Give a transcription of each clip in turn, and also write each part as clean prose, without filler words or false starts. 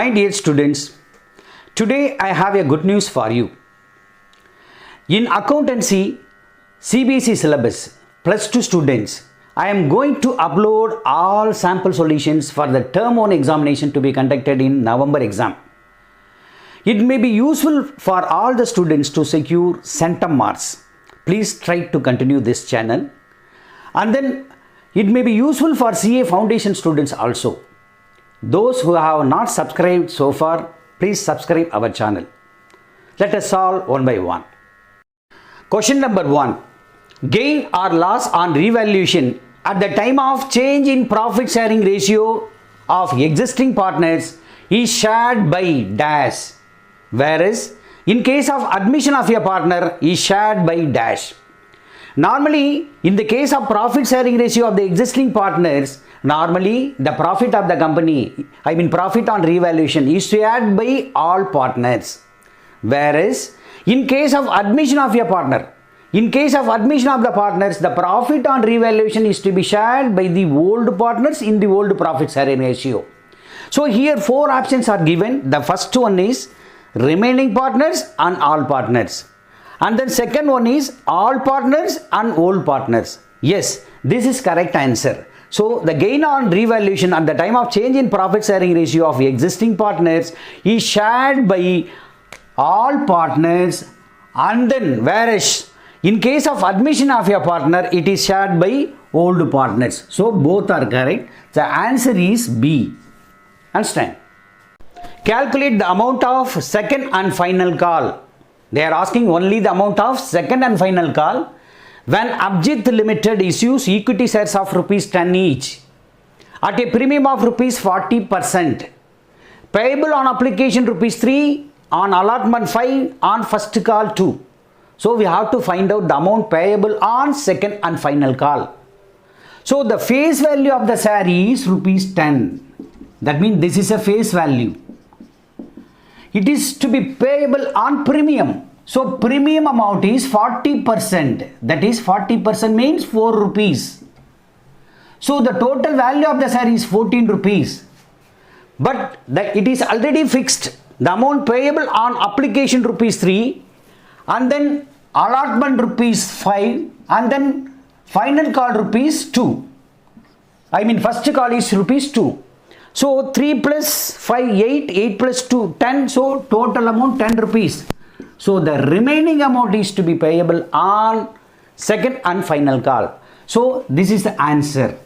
My dear students, today I have a good news for you. In accountancy CBSE syllabus plus 2 students, I am going to upload all sample solutions for the term 1 examination to be conducted in November exam. It may be useful for all the students to secure centum marks. Please try to continue this channel. And then it may be useful for CA foundation students also. Those who have not subscribed so far, please subscribe our channel. Let us solve one by one. Question number 1. Gain or loss on revaluation at the time of change in profit sharing ratio of existing partners is shared by dash, whereas in case of admission of a partner is shared by dash. Normally, in the case of profit sharing ratio of the existing partners, normally the profit of the company, profit on revaluation is shared by all partners. Whereas, in case of admission of a partner, in case of admission of the partners, the profit on revaluation is to be shared by the old partners in the old profit sharing ratio. So, here 4 options are given. The first one is remaining partners and all partners. And then second one is all partners and old partners. Yes, this is correct answer. So, the gain on revaluation at the time of change in profit sharing ratio of existing partners is shared by all partners, and then whereas in case of admission of a partner, it is shared by old partners. So, both are correct. The answer is B. Understand? Calculate the amount of second and final call. They are asking only the amount of second and final call when Abjit Limited issues equity shares of rupees 10 each at a premium of rupees 40%, payable on application rupees 3, on allotment 5, on first call 2. So we have to find out the amount payable on second and final call. So the face value of the share is rupees 10. That means this is a face value. It is to be payable on premium. So premium amount is 40%. That is 40% means 4 rupees. So the total value of the share is 14 rupees. But it is already fixed. The amount payable on application rupees 3, and then allotment rupees 5, and then final call rupees 2. First call is rupees 2. So 3 plus 5, 8, 8 plus 2, 10. So total amount 10 rupees. So the remaining amount is to be payable on second and final call. So this is the answer.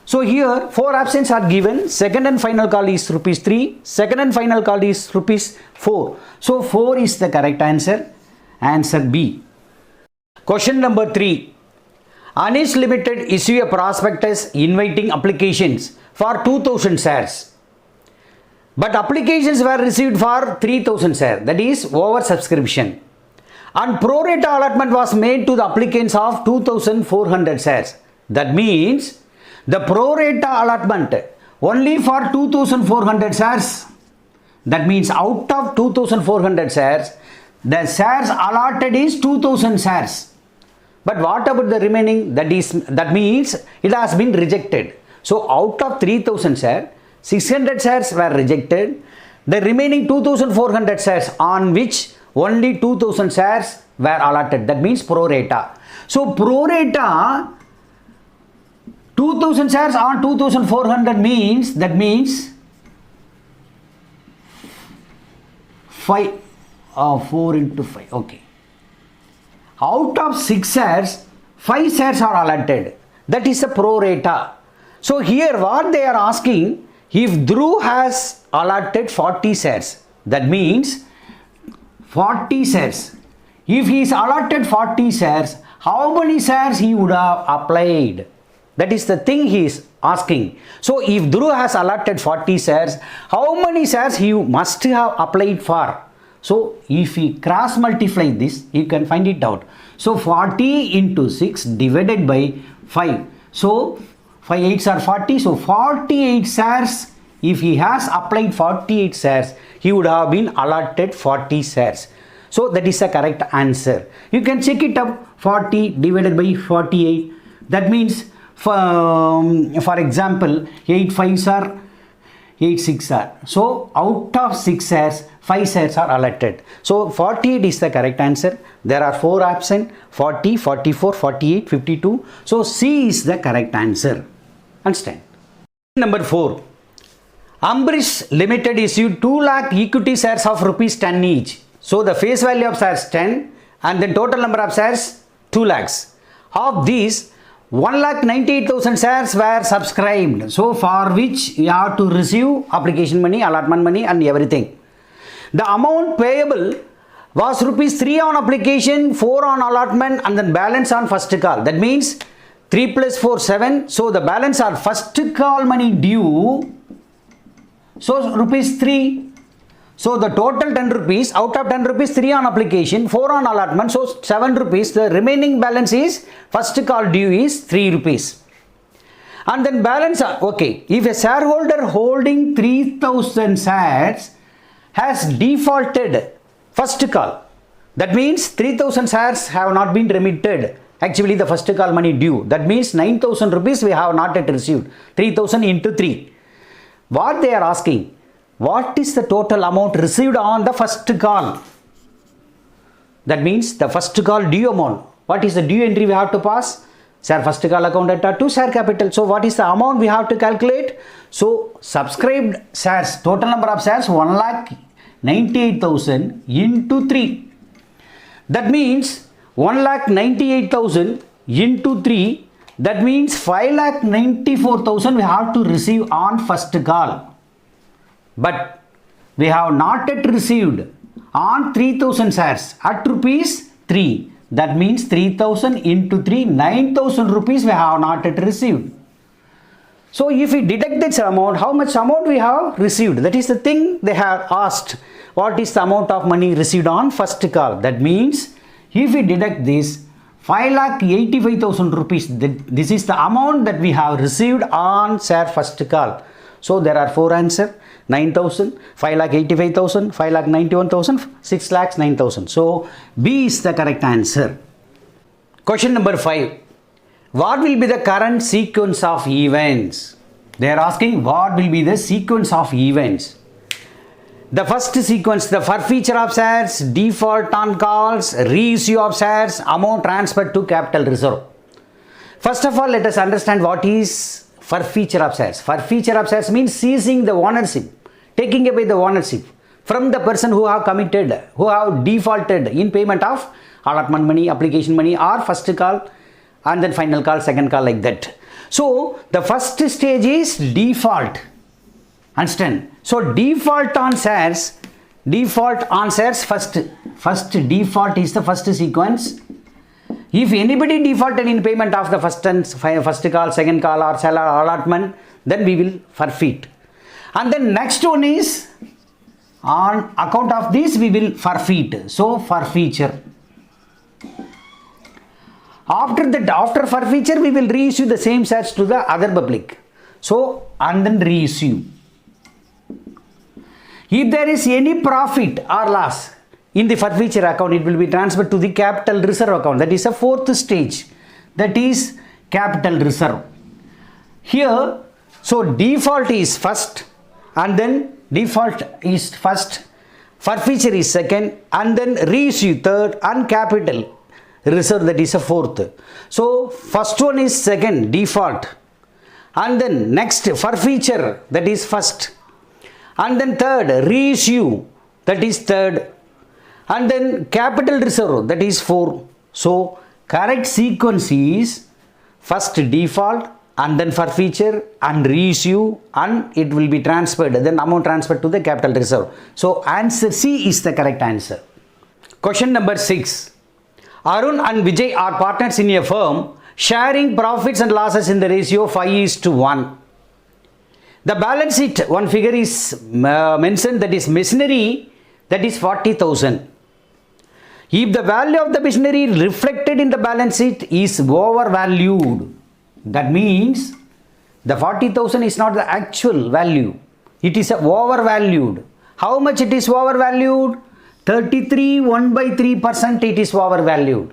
So here 4 options are given. Second and final call is rupees 3. Second and final call is rupees 4. So 4 is the correct answer. Answer B. Question number 3. Anish Limited issue a prospectus inviting applications for 2000 shares. But applications were received for 3000 shares. That is oversubscription. And pro rata allotment was made to the applicants of 2400 shares. That means the pro rata allotment only for 2400 shares. That means out of 2400 shares, the shares allotted is 2000 shares. But what about the remaining? That means it has been rejected. So out of 3000 shares, 600 shares were rejected. The remaining 2400 shares on which only 2000 shares were allotted. That means pro rata. So pro rata 2000 shares on 2400 means, that means 5, 4 into 5. Okay. Out of 6 shares, 5 shares are allotted. That is a pro rata. So here what they are asking, if Dhruv has allotted 40 shares, that means 40 shares. If he is allotted 40 shares, how many shares he would have applied? That is the thing he is asking. So if Dhruv has allotted 40 shares, how many shares he must have applied for? So if we cross multiply this, you can find it out. So 40 into 6 divided by 5. So 5 8s are 40. So 48 shares. If he has applied 48 shares, he would have been allotted 40 shares. So that is the correct answer. You can check it up. 40 divided by 48. That means for example 8 5s are 8 6 are. So out of 6 shares, 5 shares are allotted. So 48 is the correct answer. There are 4 absent, 40, 44, 48, 52. So C is the correct answer. Understand? Number 4. Ambrish Limited issued 2 lakh equity shares of rupees 10 each. So the face value of shares 10 and then total number of shares 2 lakhs. Of these, 1,98,000 shares were subscribed. So for which you have to receive application money, allotment money and everything. The amount payable was rupees 3 on application, 4 on allotment and then balance on first call. That means 3 plus 4, 7. So the balance are first call money due. So rupees 3. So the total 10 rupees, out of 10 rupees, 3 on application, 4 on allotment, so 7 rupees. The remaining balance is, first call due is 3 rupees. And then balance, okay, if a shareholder holding 3,000 shares has defaulted first call, that means 3,000 shares have not been remitted. Actually, the first call money due. That means 9,000 rupees we have not yet received. 3,000 into 3. What they are asking? What is the total amount received on the first call? That means the first call due amount. What is the due entry we have to pass? Share first call account at to share capital. So what is the amount we have to calculate? So subscribed shares, total number of shares 1,98,000 into 3. That means 1,98,000 into 3. That means 5,94,000 we have to receive on first call. But we have not yet received on 3,000 shares at rupees 3. That means 3,000 into 3, 9,000 rupees we have not yet received. So if we deduct this amount, how much amount we have received? That is the thing they have asked. What is the amount of money received on first call? That means if we deduct this 5,85,000 rupees, this is the amount that we have received on share first call. So there are 4 answers. 9,000, 5,85,000, 5,91,000, 6,09,000. So B is the correct answer. Question number 5. What will be the current sequence of events? They are asking what will be the sequence of events. The first sequence, the forfeiture of shares, default on calls, reissue of shares, amount transferred to capital reserve. First of all, let us understand what is forfeiture of shares. Forfeiture of shares means seizing the ownership, taking away the ownership from the person who have committed, who have defaulted in payment of allotment money, application money or first call and then final call, second call, like that. So the first stage is default. Understand? So default on shares, first default is the first sequence. If anybody defaulted in payment of the first call, second call or seller allotment, then we will forfeit. And then next one is on account of this we will forfeit. So forfeiture. After forfeiture we will reissue the same shares to the other public. So and then reissue. If there is any profit or loss in the forfeiture account, it will be transferred to the capital reserve account. That is a fourth stage. That is capital reserve. Here, so default is first and then forfeiture is second and then reissue third and capital reserve, that is a fourth. So first one is second, default, and then next forfeiture, that is first, and then third reissue, that is third, and then capital reserve, that is 4. So correct sequence is first default and then forfeiture and reissue and it will be transferred, then amount transferred to the capital reserve. So answer C is the correct answer. Question number 6. Arun and Vijay are partners in a firm sharing profits and losses in the ratio 5:1. The balance sheet, one figure is mentioned, that is machinery, that is 40,000. If the value of the machinery reflected in the balance sheet is overvalued, that means the 40,000 is not the actual value. It is overvalued. How much it is overvalued? 33.1/3% it is overvalued.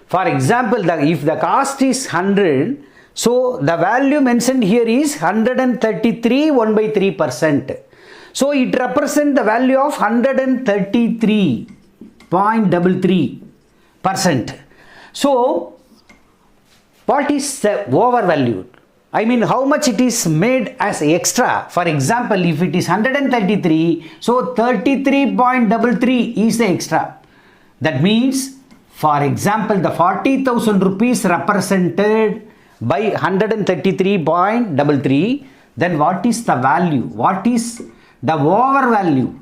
For example, if the cost is 100, So the value mentioned here is 133 1 by 3%. So it represents the value of 133.33%. So what is the overvalued? I mean, how much it is made as extra. For example, if it is 133, so 33.33 is the extra. That means, for example, the 40,000 rupees represented by 133.33, then what is the value? What is the overvalue?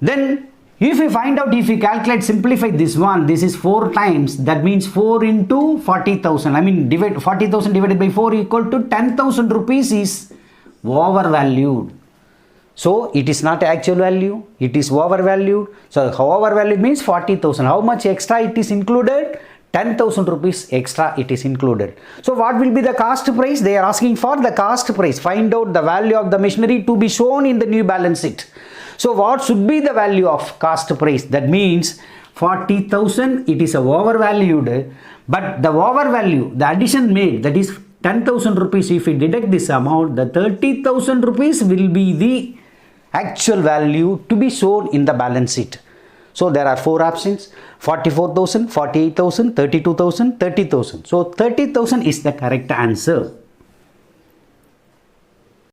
Then if we find out, if we calculate, simplify this one, this is 4 times, that means 4 into 40,000. I mean, 40,000 divided by 4 equal to 10,000 rupees is overvalued. So it is not actual value, it is overvalued. So overvalued means 40,000. How much extra it is included? 10,000 rupees extra it is included. So what will be the cost price? They are asking for the cost price. Find out the value of the machinery to be shown in the new balance sheet. So what should be the value of cost price? That means 40,000, it is overvalued, but the overvalue, the addition made, that is 10,000 rupees. If we deduct this amount, the 30,000 rupees will be the actual value to be shown in the balance sheet. So there are 4 options: 44,000, 48,000, 32,000, 30,000. So 30,000 is the correct answer.